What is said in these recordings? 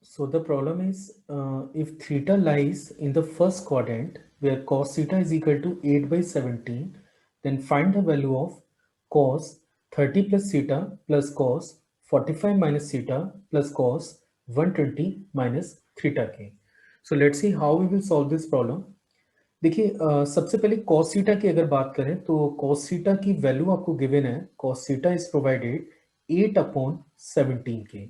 So the problem is if theta lies in the first quadrant where cos theta is equal to 8 by 17, then find the value of cos 30 plus theta plus cos 45 minus theta plus cos 120 minus theta k. So let's see how we will solve this problem. देखिए सबसे पहले cos theta की अगर बात करें तो cos theta की value आपको गिवन है, cos theta is provided 8 upon 17 के,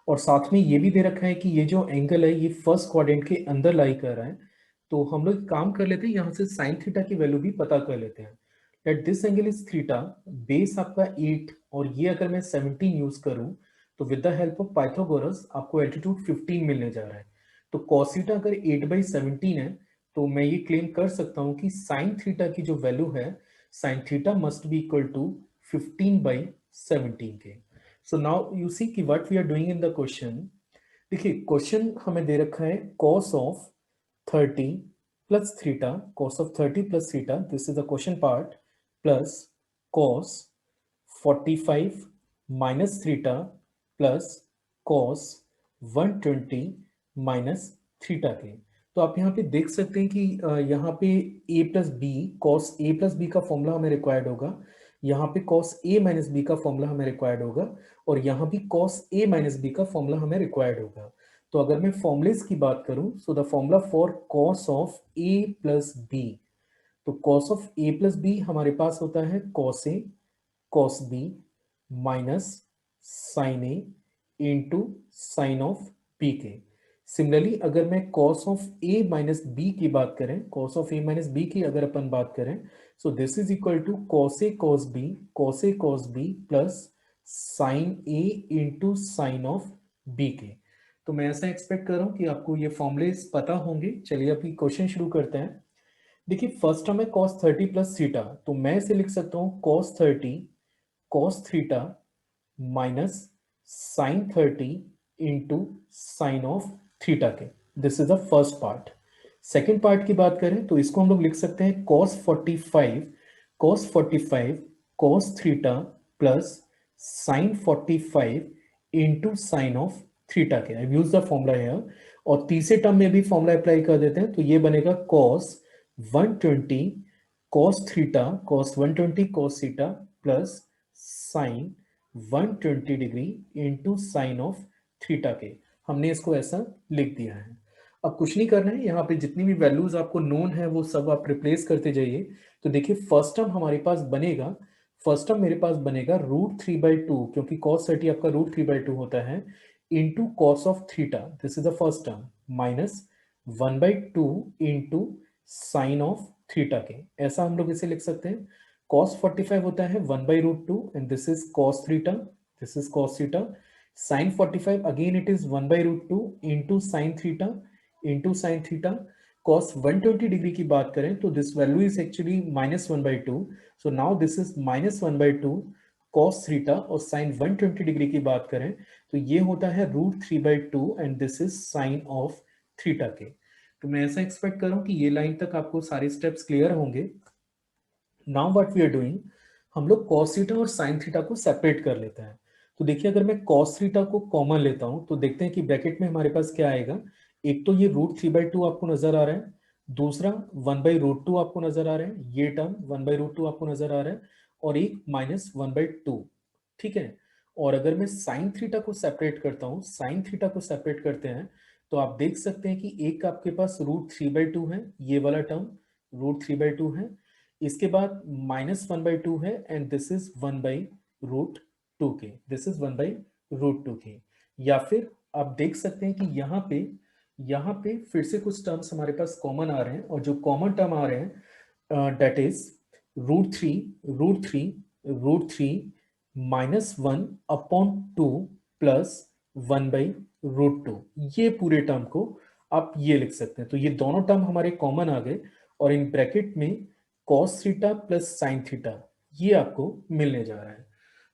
और साथ में ये भी दे रखा है कि ये जो एंगल है ये फर्स्ट क्वाड्रेंट के अंदर लाई कर रहा है। तो हम लोग काम कर लेते हैं, यहाँ से साइन थीटा की वैल्यू भी पता कर लेते हैं। Let this angle is theta, base आपका 8 और ये अगर मैं 17 यूज करूं तो with the help of Pythagoras आपको एल्टीट्यूड 15 मिलने जा रहा है। तो cos थीटा अगर 8 बाई 17 है तो मैं ये क्लेम कर सकता हूं कि साइन थीटा की जो वैल्यू है, sine theta must be equal to 15 by 17 के। सो नाउ यू सी कि what we are doing in the question. देखिए क्वेश्चन हमें दे रखा है cos of 30 plus theta, cos of 30 plus theta, this is the question part, plus cos 45 minus theta plus cos 120 minus theta के। तो आप यहाँ पे देख सकते हैं कि यहाँ पे a plus B, cos A plus B का फॉर्मूला हमें रिक्वायर्ड होगा, यहाँ पे कॉस ए माइनस बी का फॉर्मूला हमें रिक्वायर्ड होगा, और यहाँ भी कॉस ए माइनस बी का फॉर्मूला हमें रिक्वायर्ड होगा। तो अगर मैं फॉर्मुलेस की बात करूं, so the formula for cos of A plus B, तो cos of A plus B हमारे पास होता है cos A cos B minus sign A into sine of B के। सिमिलरली अगर मैं cos of A minus B की बात करें, cos of A minus B की अगर अपन बात करें, so this is equal to cos A cos B plus sine A into sine of B के। तो मैं ऐसा एक्सपेक्ट कर रहा हूं कि आपको ये फॉर्मूले पता होंगे। चलिए अभी क्वेश्चन शुरू करते हैं। देखिए फर्स्ट टर्म है cos 30 प्लस थीटा, तो मैं इसे लिख सकता हूं cos 30 cos theta minus sine 30 into sine of theta के। This is the first part. Second part की बात करें तो इसको हम लोग लिख सकते हैं cos 45 cos theta plus sign 45 into sine of theta के। आई यूज द फॉर्मूला है, और तीसरे टर्म में भी फॉर्मूला अप्लाई कर देते हैं, तो ये बनेगा cos 120 cos theta cos 120 cos theta plus sign 120 degree into sine of theta के। हमने इसको ऐसा लिख दिया है। अब कुछ नहीं करना है, यहाँ पे जितनी भी वैल्यूज आपको नोन है वो सब आप रिप्लेस करते जाइए। तो देखिए फर्स्ट टर्म हमारे पास बनेगा, फर्स्ट टर्म मेरे पास बनेगा √3/2, क्योंकि cos 30 आपका √3/2 होता है, into cos of theta, this is the first term, minus 1/2 into sine of theta के। ऐसा हम लोग इसे लिख सकते हैं। cos 45 होता है 1/√2 and this is cos theta, this is cos theta. sin 45 again it is 1/√2 into sine theta into sine theta. cos 120 degree की बात करें तो this value is actually -1/2, so now this is -1/2 cos theta, और sign 120 degree की बात करें तो ये होता है √3/2 and this is sine of theta के। तो मैं ऐसा एक्सपेक्ट कर रहा हूं कि ये लाइन तक आपको सारे स्टेप्स क्लियर होंगे। Now what we are doing, हम लोग cos थीटा और sin थीटा को सेपरेट कर लेते हैं। तो देखिए अगर मैं cos थीटा को कॉमन लेता हूं तो देखते हैं कि ब्रैकेट में हमारे पास क्या आएगा। एक तो ये √3/2 आपको नजर आ रहा है, दूसरा 1/√2 आपको नजर आ रहा है, ये टर्म 1/√2 आपको नजर आ रहा है, और एक -1/2। ठीक है, और अगर मैं साइन थीटा को सेपरेट करता हूँ, साइन थीटा को सेपरेट करते हैं, तो आप देख सकते हैं कि एक आपके पास √3/2 है, ये वाला टर्म √3/2 है, इसके बाद -1/2 है, एंड दिस इज 1/√2 के, दिस इज 1/√2 के। या फिर आप देख सकते हैं कि यहाँ पे फिर से कुछ टर्म्स हमारे पास कॉमन आ रहे हैं, और जो कॉमन टर्म आ रहे हैं डेट इज √3 -1/2 प्लस 1/√2, ये पूरे टर्म को आप ये लिख सकते हैं। तो ये दोनों टर्म हमारे कॉमन आ गए, और इन ब्रैकेट में cos theta plus sine theta ये आपको मिलने जा रहा है।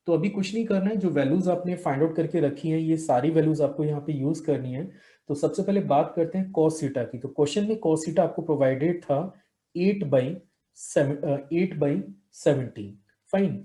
तो अभी कुछ नहीं करना है, जो वैल्यूज आपने फाइंड आउट करके रखी हैं ये सारी वैल्यूज आपको यहाँ पे यूज करनी है। तो सबसे पहले बात करते हैं cos थीटा की। तो क्वेश्चन में cos थीटा आपको प्रोवाइडेड था 8/17, फाइन।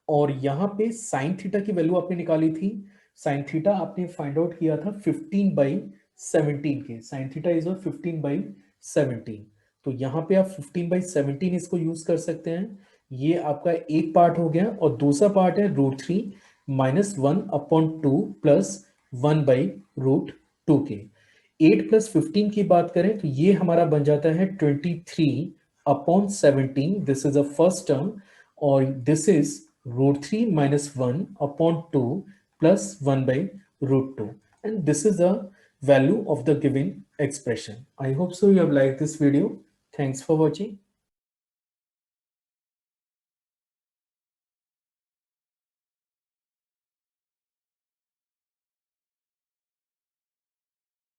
और यहाँ पे साइन थीटा की वैल्यू आपने निकाली थी, साइन थीटा आपने फाइंड आउट किया था 15 17 के, साइन थीटा इज 15/17। तो यहाँ पे आप 15/17 इसको यूज कर सकते हैं। ये आपका एक पार्ट हो गया, और दूसरा पार्ट है √3 - 1/2 + 1/√2 के। 8 + 15 की बात करें तो ये हमारा बन जाता है 23/17। This is a first term, और this is √3 - 1/2 + 1/√2, and this is the value of the given expression. I hope so you have liked this video. Thanks for watching.